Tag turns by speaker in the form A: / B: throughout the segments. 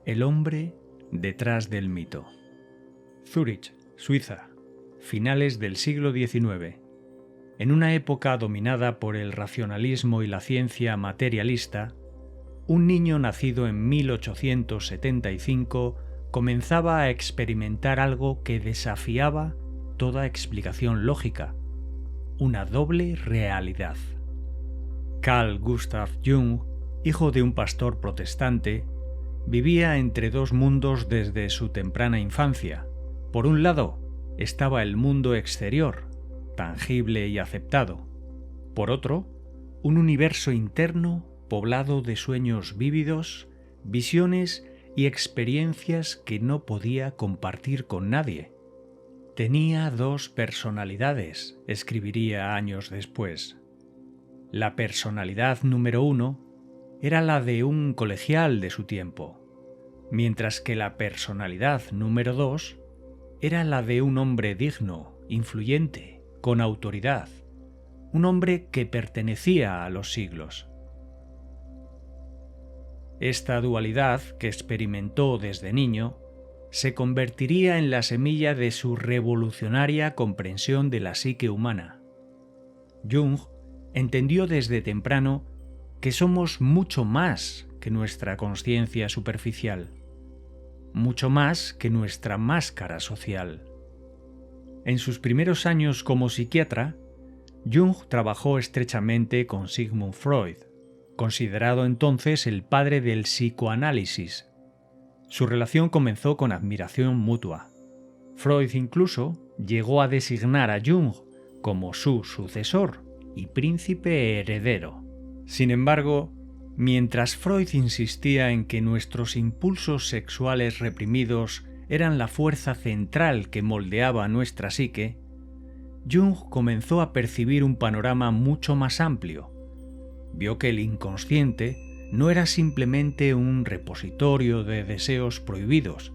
A: El hombre detrás del mito. Zúrich, Suiza, finales del siglo XIX. En una época dominada por el racionalismo y la ciencia materialista, un niño nacido en 1875 comenzaba a experimentar algo que desafiaba toda explicación lógica: una doble realidad. Carl Gustav Jung, hijo de un pastor protestante, vivía entre dos mundos desde su temprana infancia. Por un lado, estaba el mundo exterior, tangible y aceptado. Por otro, un universo interno poblado de sueños vívidos, visiones y experiencias que no podía compartir con nadie. Tenía dos personalidades, escribiría años después. La personalidad número 1 era la de un colegial de su tiempo, mientras que la personalidad número 2 era la de un hombre digno, influyente, con autoridad, un hombre que pertenecía a los siglos. Esta dualidad, que experimentó desde niño, se convertiría en la semilla de su revolucionaria comprensión de la psique humana. Jung entendió desde temprano que somos mucho más que nuestra consciencia superficial, mucho más que nuestra máscara social. En sus primeros años como psiquiatra, Jung trabajó estrechamente con Sigmund Freud, considerado entonces el padre del psicoanálisis. Su relación comenzó con admiración mutua. Freud incluso llegó a designar a Jung como su sucesor y príncipe heredero. Sin embargo, mientras Freud insistía en que nuestros impulsos sexuales reprimidos eran la fuerza central que moldeaba nuestra psique, Jung comenzó a percibir un panorama mucho más amplio. Vio que el inconsciente no era simplemente un repositorio de deseos prohibidos,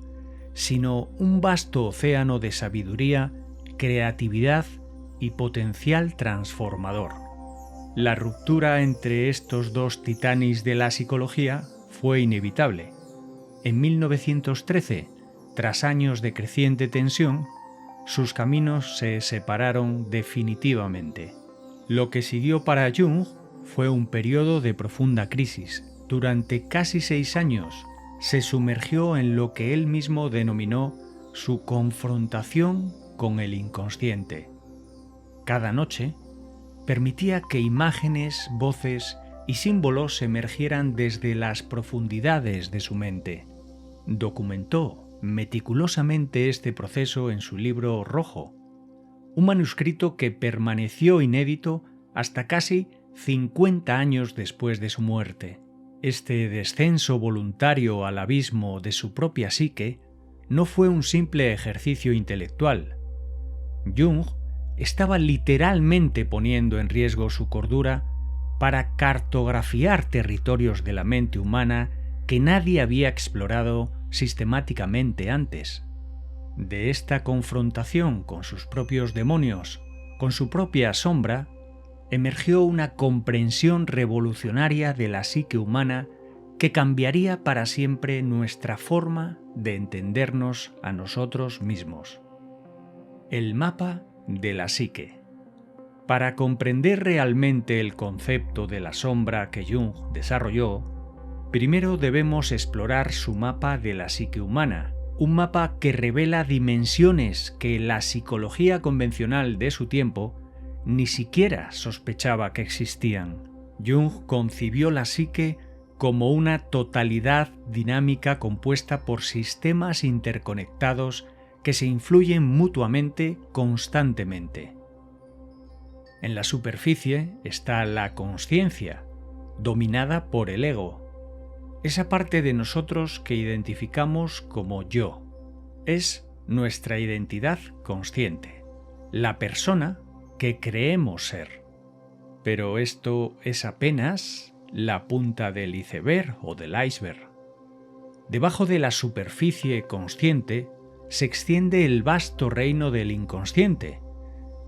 A: sino un vasto océano de sabiduría, creatividad y potencial transformador. La ruptura entre estos dos titanes de la psicología fue inevitable. En 1913, tras años de creciente tensión, sus caminos se separaron definitivamente. Lo que siguió para Jung fue un periodo de profunda crisis. Durante casi 6 años se sumergió en lo que él mismo denominó su confrontación con el inconsciente. Cada noche permitía que imágenes, voces y símbolos emergieran desde las profundidades de su mente. Documentó meticulosamente este proceso en su libro Rojo, un manuscrito que permaneció inédito hasta casi 50 años después de su muerte. Este descenso voluntario al abismo de su propia psique no fue un simple ejercicio intelectual. Jung estaba literalmente poniendo en riesgo su cordura para cartografiar territorios de la mente humana que nadie había explorado sistemáticamente antes. De esta confrontación con sus propios demonios, con su propia sombra, emergió una comprensión revolucionaria de la psique humana que cambiaría para siempre nuestra forma de entendernos a nosotros mismos. El mapa de la psique. Para comprender realmente el concepto de la sombra que Jung desarrolló, primero debemos explorar su mapa de la psique humana, un mapa que revela dimensiones que la psicología convencional de su tiempo ni siquiera sospechaba que existían. Jung concibió la psique como una totalidad dinámica compuesta por sistemas interconectados que se influyen mutuamente constantemente. En la superficie está la consciencia, dominada por el ego, esa parte de nosotros que identificamos como yo. Es nuestra identidad consciente, la persona que creemos ser. Pero esto es apenas la punta del iceberg o del iceberg. Debajo de la superficie consciente se extiende el vasto reino del inconsciente,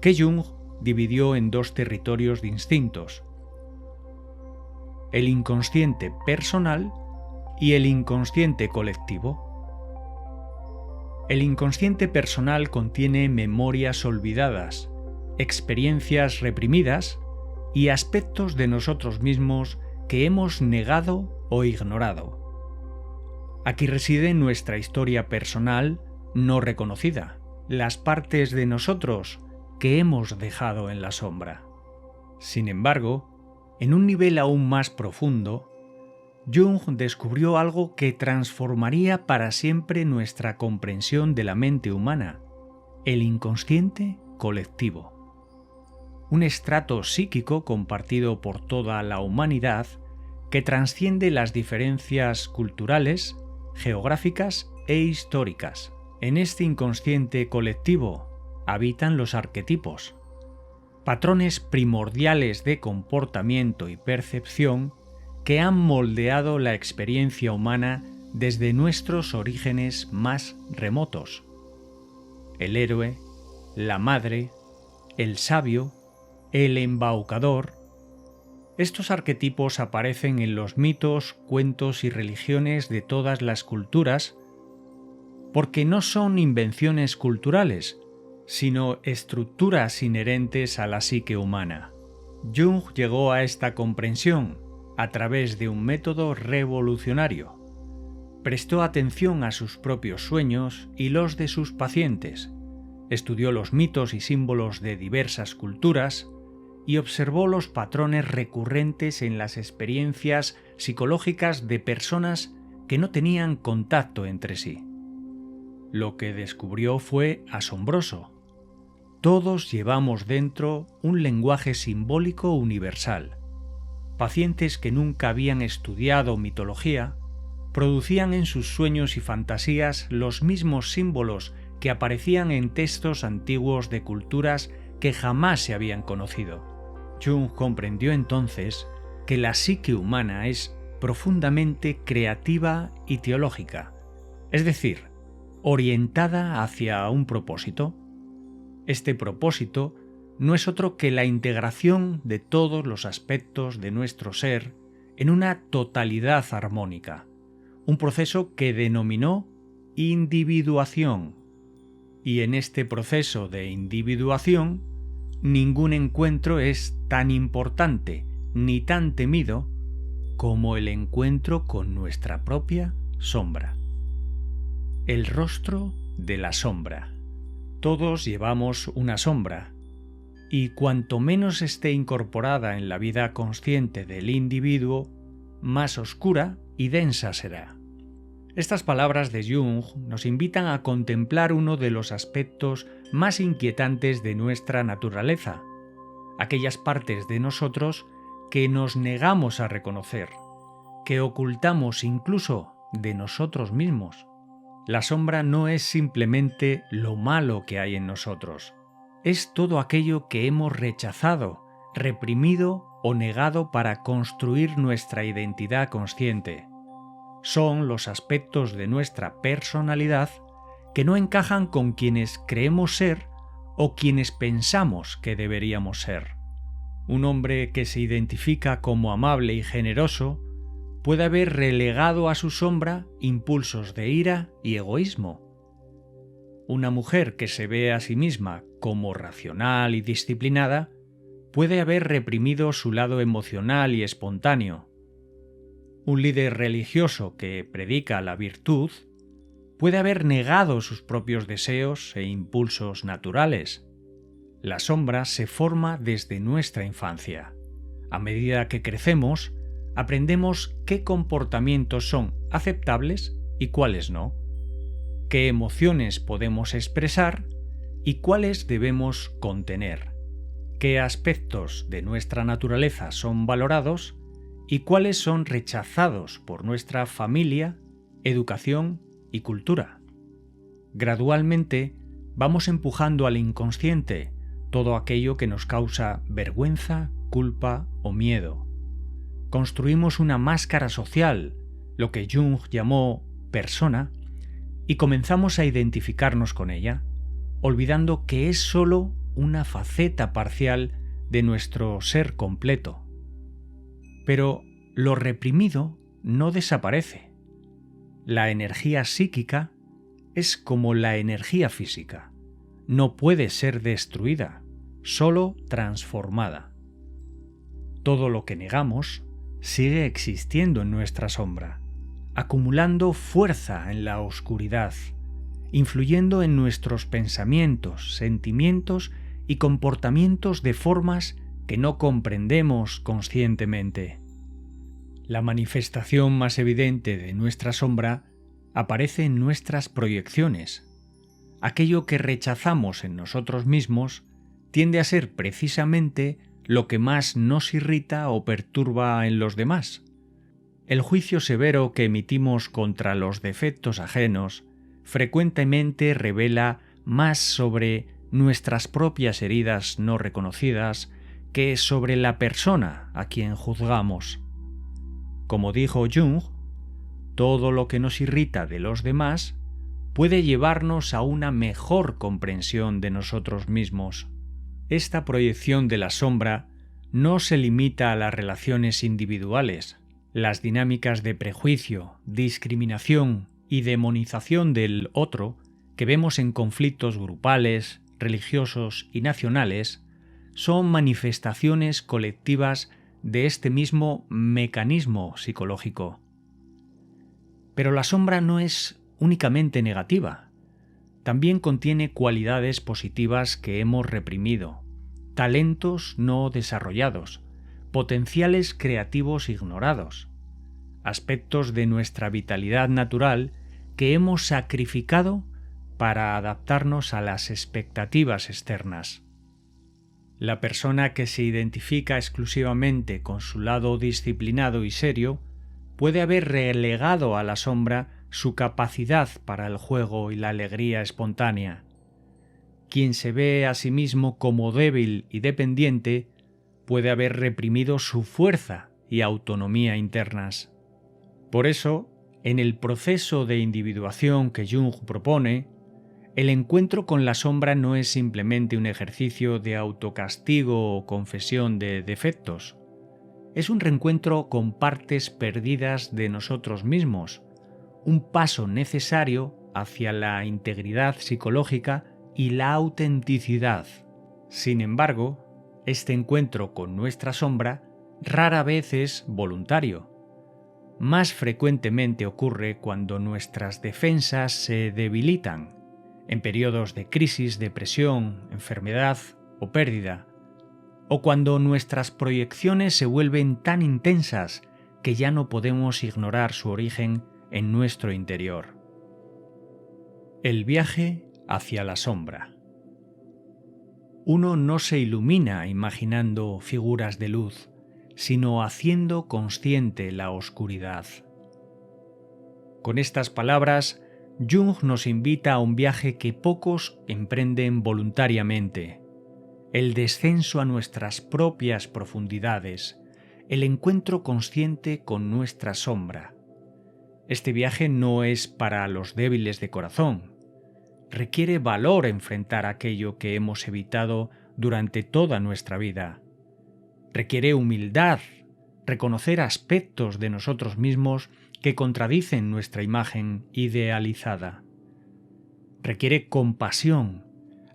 A: que Jung dividió en dos territorios distintos: el inconsciente personal y el inconsciente colectivo. El inconsciente personal contiene memorias olvidadas, experiencias reprimidas y aspectos de nosotros mismos que hemos negado o ignorado. Aquí reside nuestra historia personal no reconocida, las partes de nosotros que hemos dejado en la sombra. Sin embargo, en un nivel aún más profundo, Jung descubrió algo que transformaría para siempre nuestra comprensión de la mente humana, el inconsciente colectivo. Un estrato psíquico compartido por toda la humanidad que trasciende las diferencias culturales, geográficas e históricas. En este inconsciente colectivo habitan los arquetipos, patrones primordiales de comportamiento y percepción que han moldeado la experiencia humana desde nuestros orígenes más remotos. El héroe, la madre, el sabio, el embaucador. Estos arquetipos aparecen en los mitos, cuentos y religiones de todas las culturas porque no son invenciones culturales, sino estructuras inherentes a la psique humana. Jung llegó a esta comprensión a través de un método revolucionario. Prestó atención a sus propios sueños y los de sus pacientes, estudió los mitos y símbolos de diversas culturas y observó los patrones recurrentes en las experiencias psicológicas de personas que no tenían contacto entre sí. Lo que descubrió fue asombroso. Todos llevamos dentro un lenguaje simbólico universal. Pacientes que nunca habían estudiado mitología producían en sus sueños y fantasías los mismos símbolos que aparecían en textos antiguos de culturas que jamás se habían conocido. Jung comprendió entonces que la psique humana es profundamente creativa y teológica, es decir, orientada hacia un propósito. Este propósito no es otro que la integración de todos los aspectos de nuestro ser en una totalidad armónica, un proceso que denominó individuación. Y en este proceso de individuación, ningún encuentro es tan importante ni tan temido como el encuentro con nuestra propia sombra. El rostro de la sombra. Todos llevamos una sombra, y cuanto menos esté incorporada en la vida consciente del individuo, más oscura y densa será. Estas palabras de Jung nos invitan a contemplar uno de los aspectos más inquietantes de nuestra naturaleza, aquellas partes de nosotros que nos negamos a reconocer, que ocultamos incluso de nosotros mismos. La sombra no es simplemente lo malo que hay en nosotros, es todo aquello que hemos rechazado, reprimido o negado para construir nuestra identidad consciente. Son los aspectos de nuestra personalidad que no encajan con quienes creemos ser o quienes pensamos que deberíamos ser. Un hombre que se identifica como amable y generoso puede haber relegado a su sombra impulsos de ira y egoísmo. Una mujer que se ve a sí misma como racional y disciplinada puede haber reprimido su lado emocional y espontáneo. Un líder religioso que predica la virtud puede haber negado sus propios deseos e impulsos naturales. La sombra se forma desde nuestra infancia. A medida que crecemos, aprendemos qué comportamientos son aceptables y cuáles no, qué emociones podemos expresar y cuáles debemos contener, qué aspectos de nuestra naturaleza son valorados y cuáles son rechazados por nuestra familia, educación y cultura. Gradualmente vamos empujando al inconsciente todo aquello que nos causa vergüenza, culpa o miedo. Construimos una máscara social, lo que Jung llamó persona, y comenzamos a identificarnos con ella, olvidando que es solo una faceta parcial de nuestro ser completo. Pero lo reprimido no desaparece. La energía psíquica es como la energía física. No puede ser destruida, solo transformada. Todo lo que negamos sigue existiendo en nuestra sombra, acumulando fuerza en la oscuridad, influyendo en nuestros pensamientos, sentimientos y comportamientos de formas que no comprendemos conscientemente. La manifestación más evidente de nuestra sombra aparece en nuestras proyecciones. Aquello que rechazamos en nosotros mismos tiende a ser precisamente lo que más nos irrita o perturba en los demás. El juicio severo que emitimos contra los defectos ajenos frecuentemente revela más sobre nuestras propias heridas no reconocidas que sobre la persona a quien juzgamos. Como dijo Jung, todo lo que nos irrita de los demás puede llevarnos a una mejor comprensión de nosotros mismos. Esta proyección de la sombra no se limita a las relaciones individuales. Las dinámicas de prejuicio, discriminación y demonización del otro que vemos en conflictos grupales, religiosos y nacionales son manifestaciones colectivas de este mismo mecanismo psicológico. Pero la sombra no es únicamente negativa. También contiene cualidades positivas que hemos reprimido, talentos no desarrollados, potenciales creativos ignorados, aspectos de nuestra vitalidad natural que hemos sacrificado para adaptarnos a las expectativas externas. La persona que se identifica exclusivamente con su lado disciplinado y serio puede haber relegado a la sombra su capacidad para el juego y la alegría espontánea. Quien se ve a sí mismo como débil y dependiente puede haber reprimido su fuerza y autonomía internas. Por eso, en el proceso de individuación que Jung propone, el encuentro con la sombra no es simplemente un ejercicio de autocastigo o confesión de defectos. Es un reencuentro con partes perdidas de nosotros mismos, un paso necesario hacia la integridad psicológica y la autenticidad. Sin embargo, este encuentro con nuestra sombra rara vez es voluntario. Más frecuentemente ocurre cuando nuestras defensas se debilitan, en periodos de crisis, depresión, enfermedad o pérdida, o cuando nuestras proyecciones se vuelven tan intensas que ya no podemos ignorar su origen en nuestro interior. El viaje hacia la sombra. Uno no se ilumina imaginando figuras de luz, sino haciendo consciente la oscuridad. Con estas palabras, Jung nos invita a un viaje que pocos emprenden voluntariamente: el descenso a nuestras propias profundidades, el encuentro consciente con nuestra sombra. Este viaje no es para los débiles de corazón. Requiere valor enfrentar aquello que hemos evitado durante toda nuestra vida. Requiere humildad, reconocer aspectos de nosotros mismos que contradicen nuestra imagen idealizada. Requiere compasión,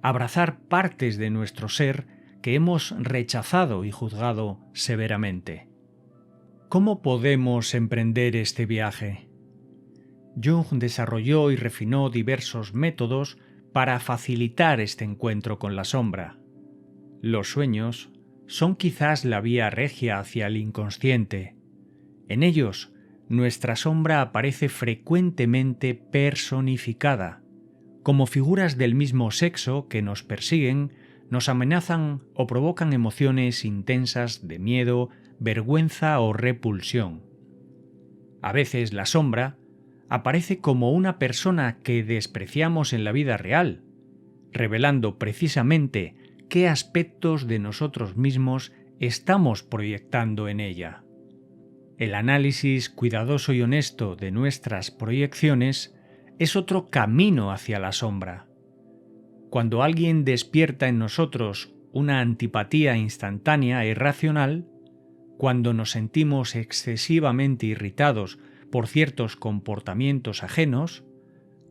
A: abrazar partes de nuestro ser que hemos rechazado y juzgado severamente. ¿Cómo podemos emprender este viaje? Jung desarrolló y refinó diversos métodos para facilitar este encuentro con la sombra. Los sueños son quizás la vía regia hacia el inconsciente. En ellos, nuestra sombra aparece frecuentemente personificada, como figuras del mismo sexo que nos persiguen, nos amenazan o provocan emociones intensas de miedo, vergüenza o repulsión. A veces la sombra aparece como una persona que despreciamos en la vida real, revelando precisamente qué aspectos de nosotros mismos estamos proyectando en ella. El análisis cuidadoso y honesto de nuestras proyecciones es otro camino hacia la sombra. Cuando alguien despierta en nosotros una antipatía instantánea e irracional, cuando nos sentimos excesivamente irritados por ciertos comportamientos ajenos,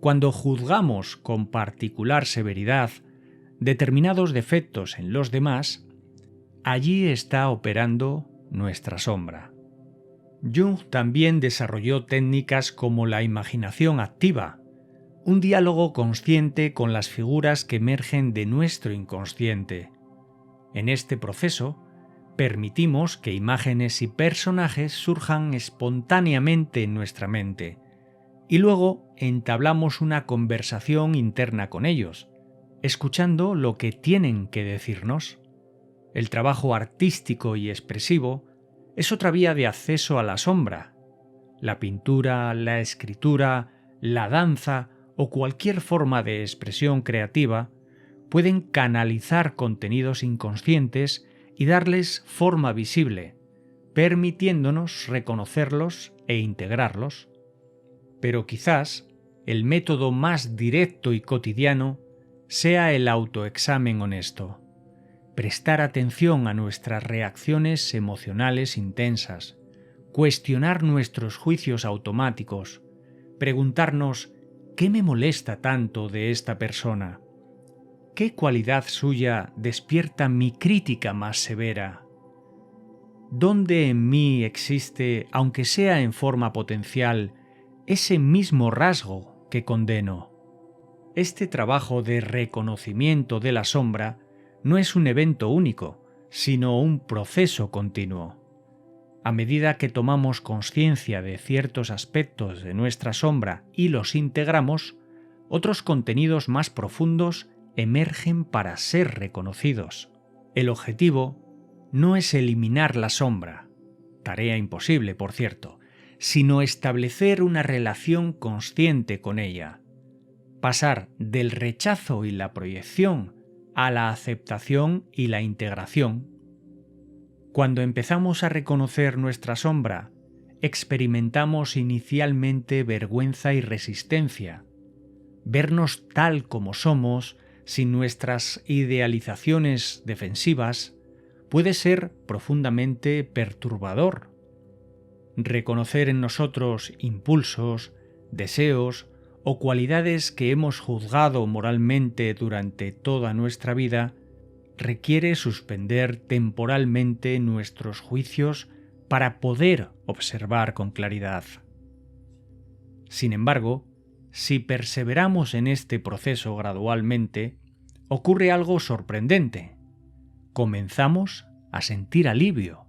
A: cuando juzgamos con particular severidad determinados defectos en los demás, allí está operando nuestra sombra. Jung también desarrolló técnicas como la imaginación activa, un diálogo consciente con las figuras que emergen de nuestro inconsciente. En este proceso, permitimos que imágenes y personajes surjan espontáneamente en nuestra mente, y luego entablamos una conversación interna con ellos, escuchando lo que tienen que decirnos. El trabajo artístico y expresivo es otra vía de acceso a la sombra. La pintura, la escritura, la danza o cualquier forma de expresión creativa pueden canalizar contenidos inconscientes y darles forma visible, permitiéndonos reconocerlos e integrarlos. Pero quizás el método más directo y cotidiano sea el autoexamen honesto. Prestar atención a nuestras reacciones emocionales intensas, cuestionar nuestros juicios automáticos, preguntarnos ¿qué me molesta tanto de esta persona? ¿Qué cualidad suya despierta mi crítica más severa? ¿Dónde en mí existe, aunque sea en forma potencial, ese mismo rasgo que condeno? Este trabajo de reconocimiento de la sombra no es un evento único, sino un proceso continuo. A medida que tomamos conciencia de ciertos aspectos de nuestra sombra y los integramos, otros contenidos más profundos emergen para ser reconocidos. El objetivo no es eliminar la sombra, tarea imposible, por cierto, sino establecer una relación consciente con ella, pasar del rechazo y la proyección a la aceptación y la integración. Cuando empezamos a reconocer nuestra sombra, experimentamos inicialmente vergüenza y resistencia. Vernos tal como somos, sin nuestras idealizaciones defensivas, puede ser profundamente perturbador. Reconocer en nosotros impulsos, deseos o cualidades que hemos juzgado moralmente durante toda nuestra vida requiere suspender temporalmente nuestros juicios para poder observar con claridad. Sin embargo, si perseveramos en este proceso gradualmente, ocurre algo sorprendente. Comenzamos a sentir alivio.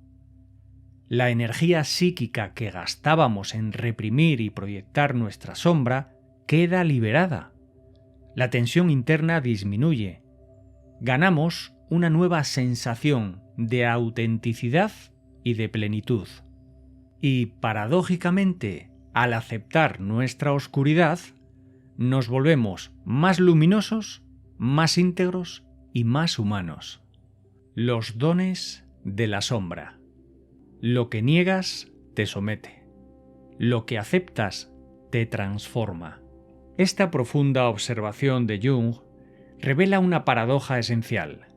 A: La energía psíquica que gastábamos en reprimir y proyectar nuestra sombra queda liberada. La tensión interna disminuye. Ganamos una nueva sensación de autenticidad y de plenitud. Y, paradójicamente, al aceptar nuestra oscuridad, nos volvemos más luminosos, más íntegros y más humanos. Los dones de la sombra. Lo que niegas te somete. Lo que aceptas te transforma. Esta profunda observación de Jung revela una paradoja esencial.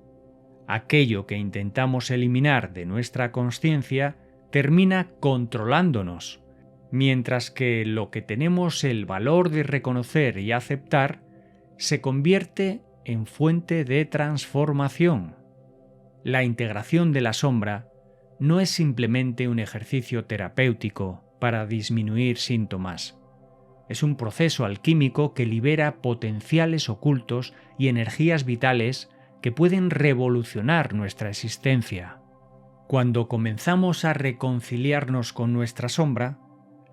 A: Aquello que intentamos eliminar de nuestra consciencia termina controlándonos, mientras que lo que tenemos el valor de reconocer y aceptar se convierte en fuente de transformación. La integración de la sombra no es simplemente un ejercicio terapéutico para disminuir síntomas. Es un proceso alquímico que libera potenciales ocultos y energías vitales que pueden revolucionar nuestra existencia. Cuando comenzamos a reconciliarnos con nuestra sombra,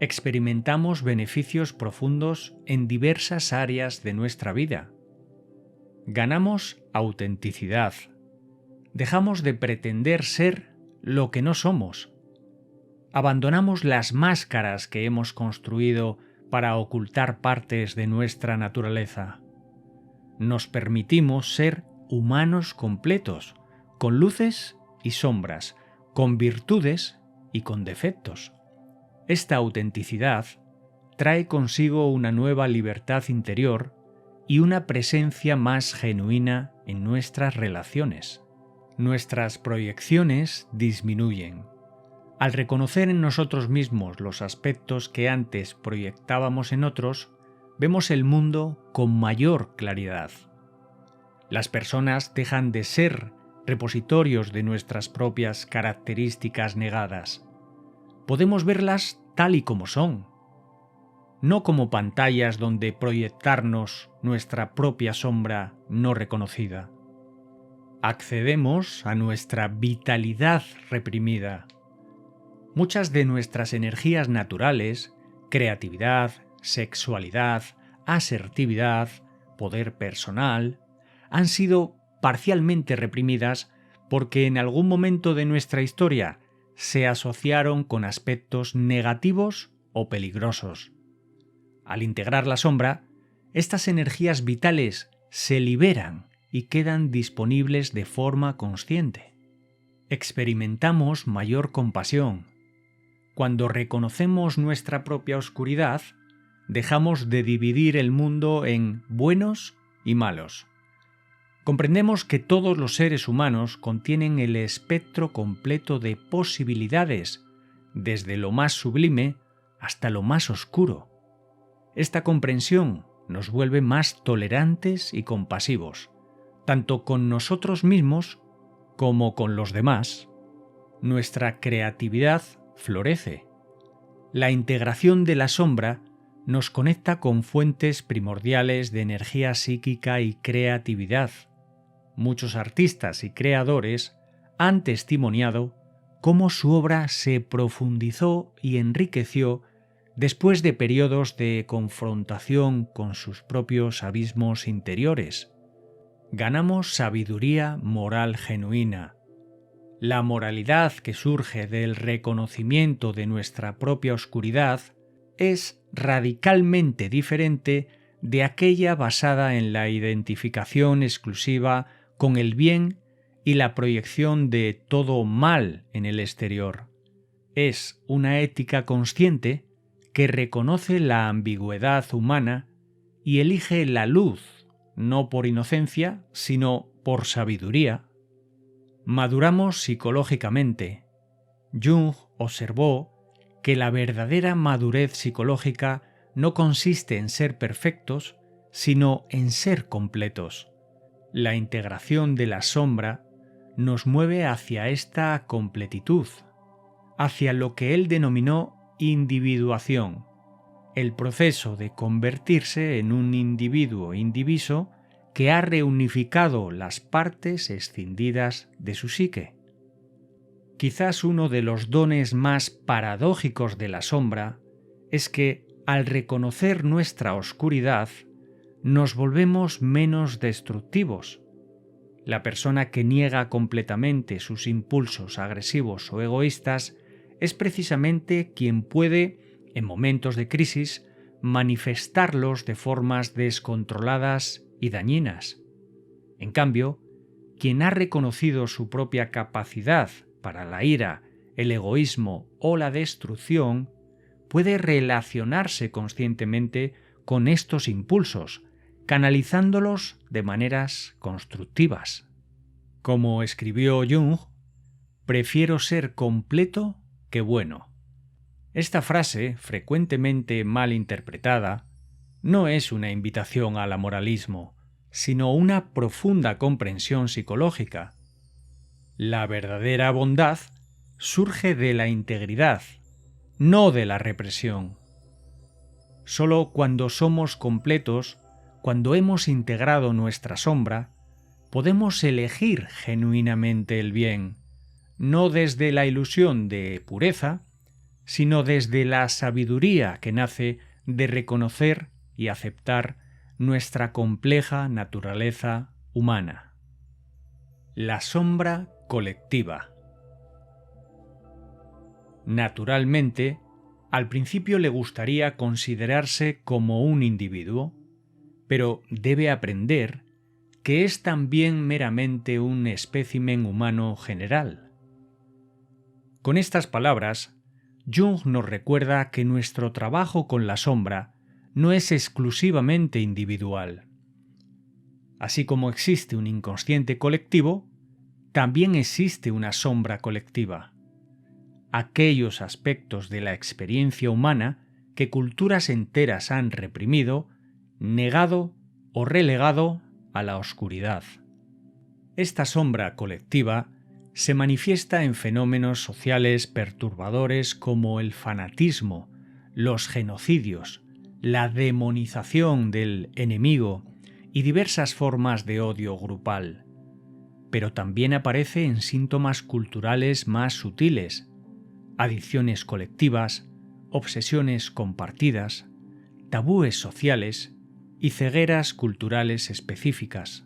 A: experimentamos beneficios profundos en diversas áreas de nuestra vida. Ganamos autenticidad. Dejamos de pretender ser lo que no somos. Abandonamos las máscaras que hemos construido para ocultar partes de nuestra naturaleza. Nos permitimos ser humanos completos, con luces y sombras, con virtudes y con defectos. Esta autenticidad trae consigo una nueva libertad interior y una presencia más genuina en nuestras relaciones. Nuestras proyecciones disminuyen. Al reconocer en nosotros mismos los aspectos que antes proyectábamos en otros, vemos el mundo con mayor claridad. Las personas dejan de ser repositorios de nuestras propias características negadas. Podemos verlas tal y como son, no como pantallas donde proyectarnos nuestra propia sombra no reconocida. Accedemos a nuestra vitalidad reprimida. Muchas de nuestras energías naturales, creatividad, sexualidad, asertividad, poder personal, han sido parcialmente reprimidas porque en algún momento de nuestra historia se asociaron con aspectos negativos o peligrosos. Al integrar la sombra, estas energías vitales se liberan y quedan disponibles de forma consciente. Experimentamos mayor compasión. Cuando reconocemos nuestra propia oscuridad, dejamos de dividir el mundo en buenos y malos. Comprendemos que todos los seres humanos contienen el espectro completo de posibilidades, desde lo más sublime hasta lo más oscuro. Esta comprensión nos vuelve más tolerantes y compasivos, tanto con nosotros mismos como con los demás. Nuestra creatividad florece. La integración de la sombra nos conecta con fuentes primordiales de energía psíquica y creatividad. Muchos artistas y creadores han testimoniado cómo su obra se profundizó y enriqueció después de periodos de confrontación con sus propios abismos interiores. Ganamos sabiduría moral genuina. La moralidad que surge del reconocimiento de nuestra propia oscuridad es radicalmente diferente de aquella basada en la identificación exclusiva con el bien y la proyección de todo mal en el exterior. Es una ética consciente que reconoce la ambigüedad humana y elige la luz, no por inocencia, sino por sabiduría. Maduramos psicológicamente. Jung observó que la verdadera madurez psicológica no consiste en ser perfectos, sino en ser completos. La integración de la sombra nos mueve hacia esta completitud, hacia lo que él denominó individuación, el proceso de convertirse en un individuo indiviso que ha reunificado las partes escindidas de su psique. Quizás uno de los dones más paradójicos de la sombra es que, al reconocer nuestra oscuridad, nos volvemos menos destructivos. La persona que niega completamente sus impulsos agresivos o egoístas es precisamente quien puede, en momentos de crisis, manifestarlos de formas descontroladas y dañinas. En cambio, quien ha reconocido su propia capacidad para la ira, el egoísmo o la destrucción, puede relacionarse conscientemente con estos impulsos, canalizándolos de maneras constructivas. Como escribió Jung, prefiero ser completo que bueno. Esta frase, frecuentemente mal interpretada, no es una invitación al amoralismo, sino una profunda comprensión psicológica. La verdadera bondad surge de la integridad, no de la represión. Solo cuando somos completos, cuando hemos integrado nuestra sombra, podemos elegir genuinamente el bien, no desde la ilusión de pureza, sino desde la sabiduría que nace de reconocer y aceptar nuestra compleja naturaleza humana. La sombra colectiva. Naturalmente, al principio le gustaría considerarse como un individuo, pero debe aprender que es también meramente un espécimen humano general. Con estas palabras, Jung nos recuerda que nuestro trabajo con la sombra no es exclusivamente individual. Así como existe un inconsciente colectivo, también existe una sombra colectiva. aquellos aspectos de la experiencia humana que culturas enteras han reprimido, negado o relegado a la oscuridad. Esta sombra colectiva se manifiesta en fenómenos sociales perturbadores como el fanatismo, los genocidios, la demonización del enemigo y diversas formas de odio grupal. Pero también aparece en síntomas culturales más sutiles, adicciones colectivas, obsesiones compartidas, tabúes sociales y cegueras culturales específicas.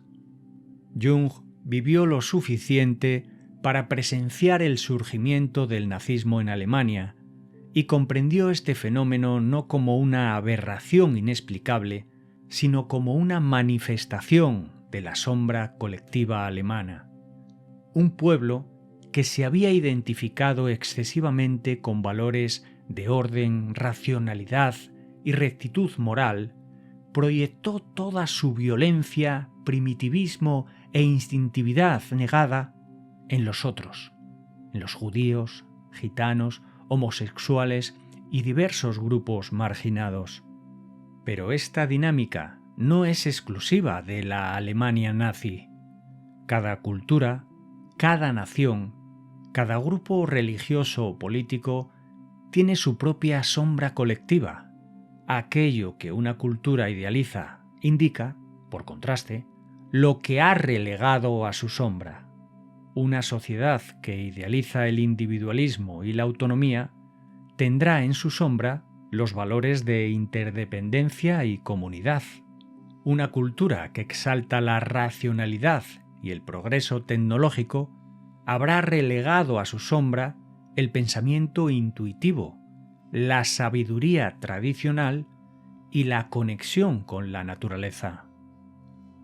A: Jung vivió lo suficiente para presenciar el surgimiento del nazismo en Alemania y comprendió este fenómeno no como una aberración inexplicable, sino como una manifestación de la sombra colectiva alemana. Un pueblo que se había identificado excesivamente con valores de orden, racionalidad y rectitud moral, proyectó toda su violencia, primitivismo e instintividad negada en los otros, en los judíos, gitanos, homosexuales y diversos grupos marginados. Pero esta dinámica no es exclusiva de la Alemania nazi. Cada cultura, cada nación, cada grupo religioso o político tiene su propia sombra colectiva. Aquello que una cultura idealiza indica, por contraste, lo que ha relegado a su sombra. Una sociedad que idealiza el individualismo y la autonomía tendrá en su sombra los valores de interdependencia y comunidad. Una cultura que exalta la racionalidad y el progreso tecnológico habrá relegado a su sombra el pensamiento intuitivo, la sabiduría tradicional y la conexión con la naturaleza.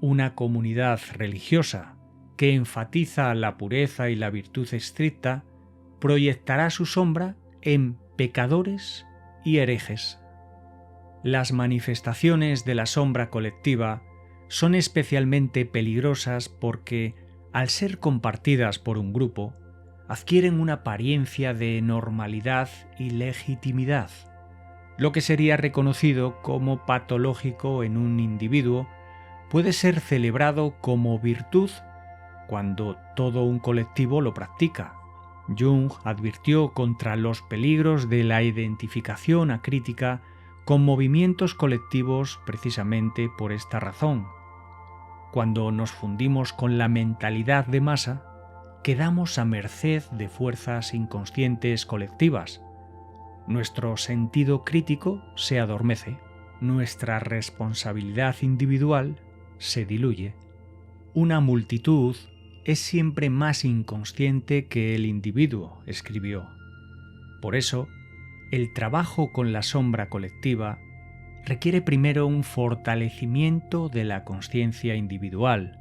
A: Una comunidad religiosa que enfatiza la pureza y la virtud estricta proyectará su sombra en pecadores y herejes. Las manifestaciones de la sombra colectiva son especialmente peligrosas porque, al ser compartidas por un grupo, adquieren una apariencia de normalidad y legitimidad, lo que sería reconocido como patológico en un individuo puede ser celebrado como virtud cuando todo un colectivo lo practica. Jung advirtió contra los peligros de la identificación acrítica con movimientos colectivos precisamente por esta razón. Cuando nos fundimos con la mentalidad de masa, quedamos a merced de fuerzas inconscientes colectivas. Nuestro sentido crítico se adormece, nuestra responsabilidad individual se diluye. Una multitud es siempre más inconsciente que el individuo, escribió. Por eso, el trabajo con la sombra colectiva requiere primero un fortalecimiento de la consciencia individual,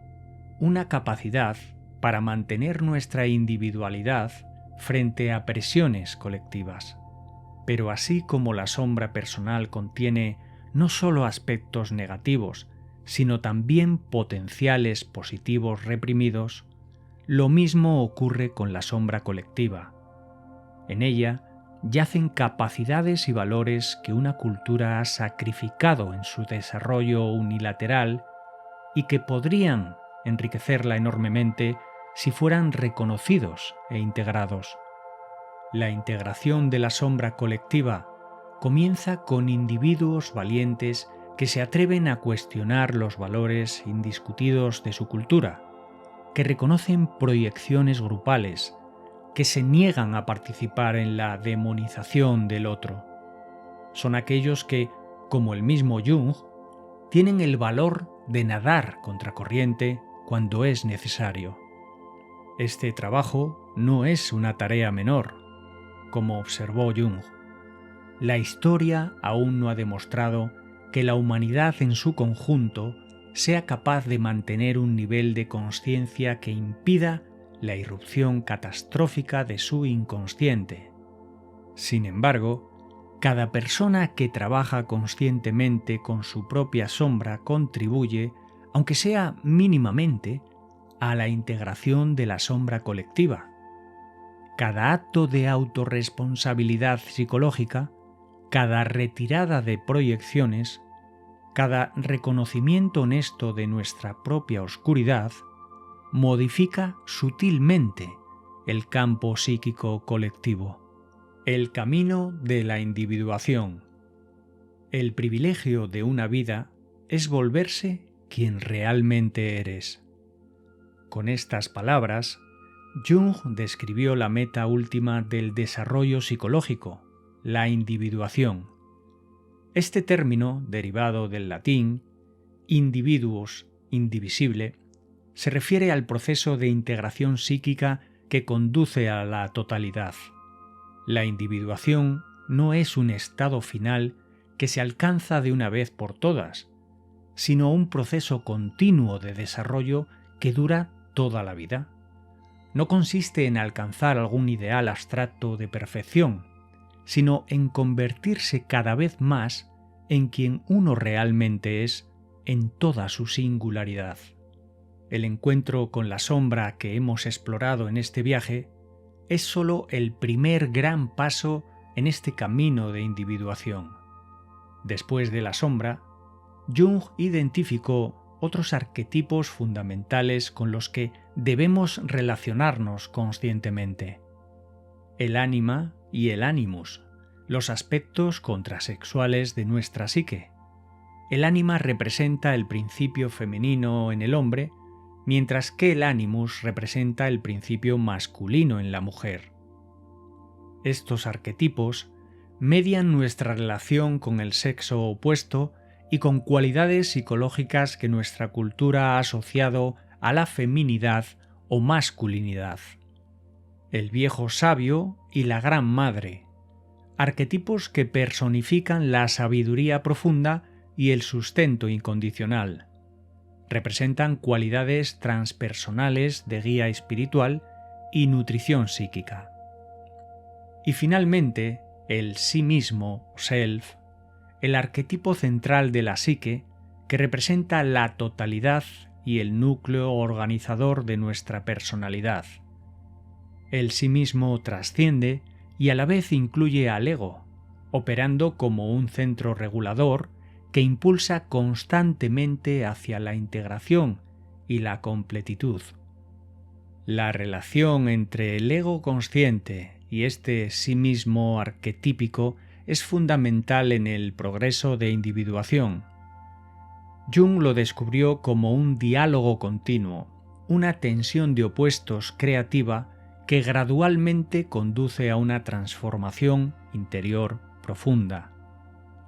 A: una capacidad para mantener nuestra individualidad frente a presiones colectivas. Pero así como la sombra personal contiene no solo aspectos negativos, sino también potenciales positivos reprimidos, lo mismo ocurre con la sombra colectiva. En ella yacen capacidades y valores que una cultura ha sacrificado en su desarrollo unilateral y que podrían enriquecerla enormemente si fueran reconocidos e integrados. La integración de la sombra colectiva comienza con individuos valientes que se atreven a cuestionar los valores indiscutidos de su cultura, que reconocen proyecciones grupales, que se niegan a participar en la demonización del otro. Son aquellos que, como el mismo Jung, tienen el valor de nadar contracorriente cuando es necesario. Este trabajo no es una tarea menor, como observó Jung. La historia aún no ha demostrado que la humanidad en su conjunto sea capaz de mantener un nivel de consciencia que impida la irrupción catastrófica de su inconsciente. Sin embargo, cada persona que trabaja conscientemente con su propia sombra contribuye, aunque sea mínimamente, a la integración de la sombra colectiva. cada acto de autorresponsabilidad psicológica, cada retirada de proyecciones, cada reconocimiento honesto de nuestra propia oscuridad, modifica sutilmente el campo psíquico colectivo. El camino de la individuación. El privilegio de una vida es volverse quien realmente eres. Con estas palabras, Jung describió la meta última del desarrollo psicológico, la individuación. Este término, derivado del latín individuus, indivisible, se refiere al proceso de integración psíquica que conduce a la totalidad. La individuación no es un estado final que se alcanza de una vez por todas, sino un proceso continuo de desarrollo que dura toda la vida. No consiste en alcanzar algún ideal abstracto de perfección, sino en convertirse cada vez más en quien uno realmente es en toda su singularidad. El encuentro con la sombra que hemos explorado en este viaje es solo el primer gran paso en este camino de individuación. Después de la sombra, Jung identificó otros arquetipos fundamentales con los que debemos relacionarnos conscientemente: el ánima y el animus, los aspectos contrasexuales de nuestra psique. El ánima representa el principio femenino en el hombre, mientras que el animus representa el principio masculino en la mujer. Estos arquetipos median nuestra relación con el sexo opuesto y con cualidades psicológicas que nuestra cultura ha asociado a la feminidad o masculinidad. El viejo sabio y la gran madre, arquetipos que personifican la sabiduría profunda y el sustento incondicional. Representan cualidades transpersonales de guía espiritual y nutrición psíquica. Y finalmente, el sí mismo, self, el arquetipo central de la psique, que representa la totalidad y el núcleo organizador de nuestra personalidad. El sí mismo trasciende y a la vez incluye al ego, operando como un centro regulador que impulsa constantemente hacia la integración y la completitud. La relación entre el ego consciente y este sí mismo arquetípico es fundamental en el progreso de individuación. Jung lo descubrió como un diálogo continuo, una tensión de opuestos creativa que gradualmente conduce a una transformación interior profunda.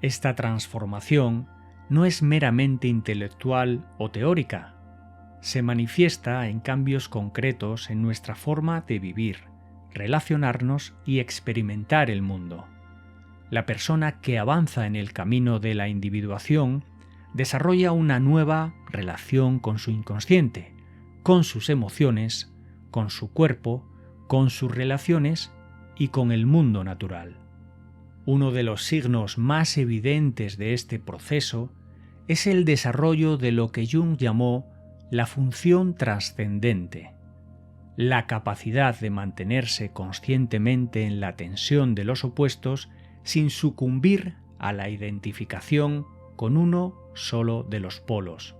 A: Esta transformación no es meramente intelectual o teórica. Se manifiesta en cambios concretos en nuestra forma de vivir, relacionarnos y experimentar el mundo. La persona que avanza en el camino de la individuación desarrolla una nueva relación con su inconsciente, con sus emociones, con su cuerpo, con sus relaciones y con el mundo natural. Uno de los signos más evidentes de este proceso es el desarrollo de lo que Jung llamó la función trascendente, la capacidad de mantenerse conscientemente en la tensión de los opuestos sin sucumbir a la identificación con uno solo de los polos.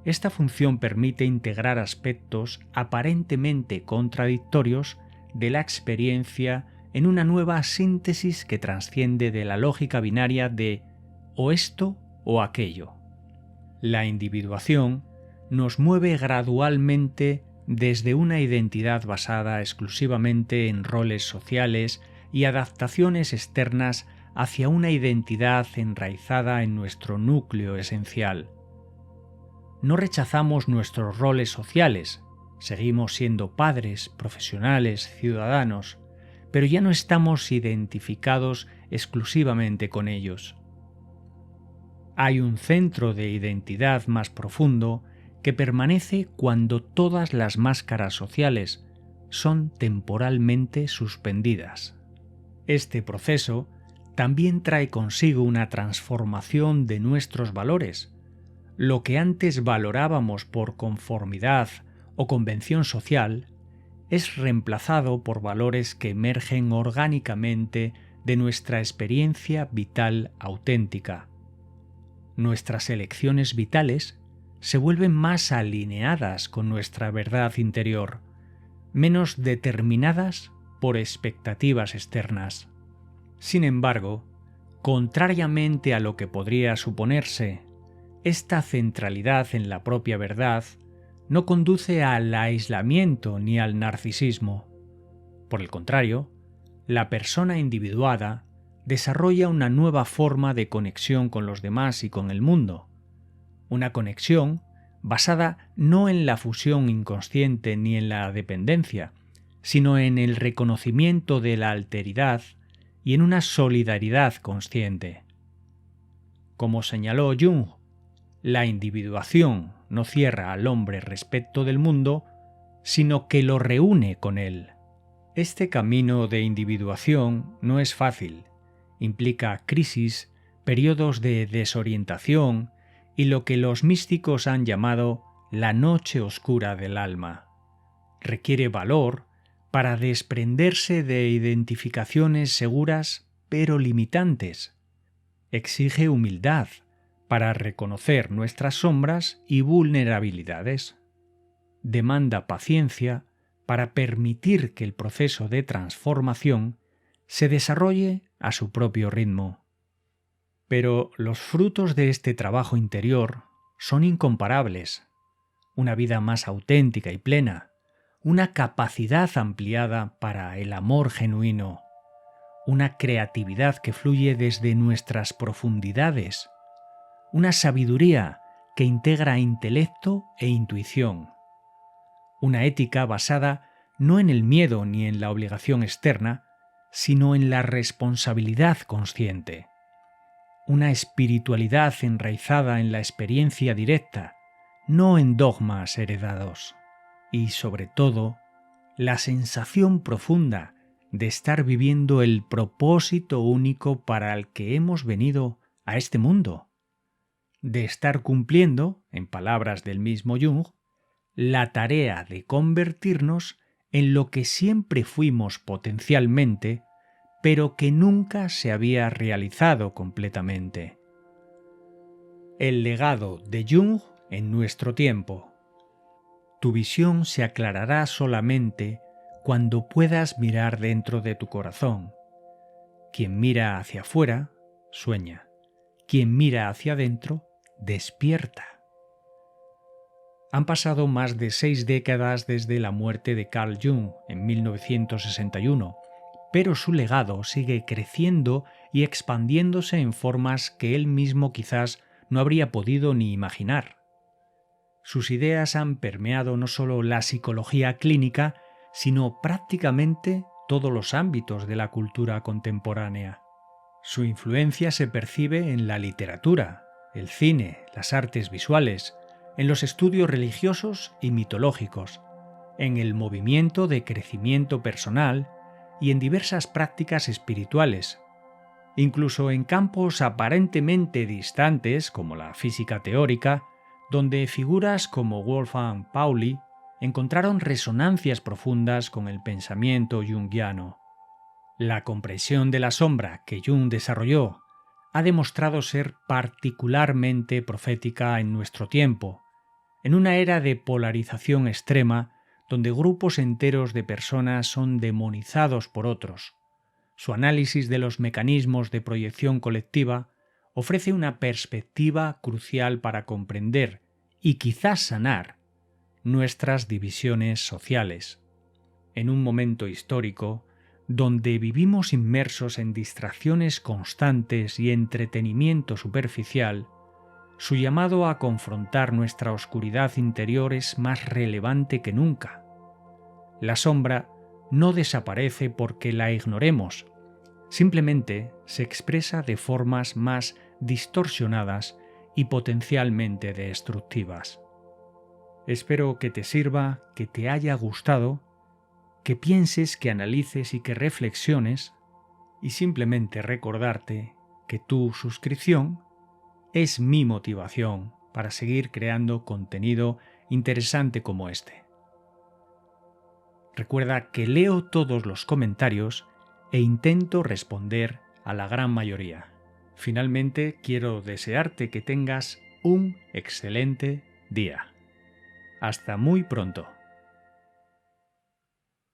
A: Esta función permite integrar aspectos aparentemente contradictorios de la experiencia en una nueva síntesis que trasciende de la lógica binaria de o esto o aquello. La individuación nos mueve gradualmente desde una identidad basada exclusivamente en roles sociales y adaptaciones externas hacia una identidad enraizada en nuestro núcleo esencial. No rechazamos nuestros roles sociales, seguimos siendo padres, profesionales, ciudadanos, pero ya no estamos identificados exclusivamente con ellos. Hay un centro de identidad más profundo que permanece cuando todas las máscaras sociales son temporalmente suspendidas. Este proceso también trae consigo una transformación de nuestros valores. Lo que antes valorábamos por conformidad o convención social, es reemplazado por valores que emergen orgánicamente de nuestra experiencia vital auténtica. Nuestras elecciones vitales se vuelven más alineadas con nuestra verdad interior, menos determinadas por expectativas externas. Sin embargo, contrariamente a lo que podría suponerse, esta centralidad en la propia verdad no conduce al aislamiento ni al narcisismo. Por el contrario, la persona individuada desarrolla una nueva forma de conexión con los demás y con el mundo, una conexión basada no en la fusión inconsciente ni en la dependencia, sino en el reconocimiento de la alteridad y en una solidaridad consciente. Como señaló Jung, la individuación no cierra al hombre respecto del mundo, sino que lo reúne con él. Este camino de individuación no es fácil, implica crisis, periodos de desorientación y lo que los místicos han llamado la noche oscura del alma. Requiere valor para desprenderse de identificaciones seguras pero limitantes. Exige humildad para reconocer nuestras sombras y vulnerabilidades. Demanda paciencia para permitir que el proceso de transformación se desarrolle a su propio ritmo. Pero los frutos de este trabajo interior son incomparables. Una vida más auténtica y plena, una capacidad ampliada para el amor genuino, una creatividad que fluye desde nuestras profundidades, una sabiduría que integra intelecto e intuición, una ética basada no en el miedo ni en la obligación externa, sino en la responsabilidad consciente, una espiritualidad enraizada en la experiencia directa, no en dogmas heredados, y sobre todo, la sensación profunda de estar viviendo el propósito único para el que hemos venido a este mundo, de estar cumpliendo, en palabras del mismo Jung, la tarea de convertirnos en lo que siempre fuimos potencialmente, pero que nunca se había realizado completamente. El legado de Jung en nuestro tiempo. Tu visión se aclarará solamente cuando puedas mirar dentro de tu corazón. Quien mira hacia afuera, sueña. Quien mira hacia adentro, despierta. Han pasado más de 6 décadas desde la muerte de Carl Jung en 1961, pero su legado sigue creciendo y expandiéndose en formas que él mismo quizás no habría podido ni imaginar. Sus ideas han permeado no solo la psicología clínica, sino prácticamente todos los ámbitos de la cultura contemporánea. Su influencia se percibe en la literatura, el cine, las artes visuales, en los estudios religiosos y mitológicos, en el movimiento de crecimiento personal y en diversas prácticas espirituales, incluso en campos aparentemente distantes como la física teórica, donde figuras como Wolfgang Pauli encontraron resonancias profundas con el pensamiento junguiano. La comprensión de la sombra que Jung desarrolló ha demostrado ser particularmente profética en nuestro tiempo, en una era de polarización extrema donde grupos enteros de personas son demonizados por otros. Su análisis de los mecanismos de proyección colectiva ofrece una perspectiva crucial para comprender y quizás sanar nuestras divisiones sociales. En un momento histórico donde vivimos inmersos en distracciones constantes y entretenimiento superficial, su llamado a confrontar nuestra oscuridad interior es más relevante que nunca. La sombra no desaparece porque la ignoremos, simplemente se expresa de formas más distorsionadas y potencialmente destructivas. Espero que te sirva, que te haya gustado, que pienses, que analices y que reflexiones, y simplemente recordarte que tu suscripción es mi motivación para seguir creando contenido interesante como este. Recuerda que leo todos los comentarios e intento responder a la gran mayoría. Finalmente, quiero desearte que tengas un excelente día. Hasta muy pronto.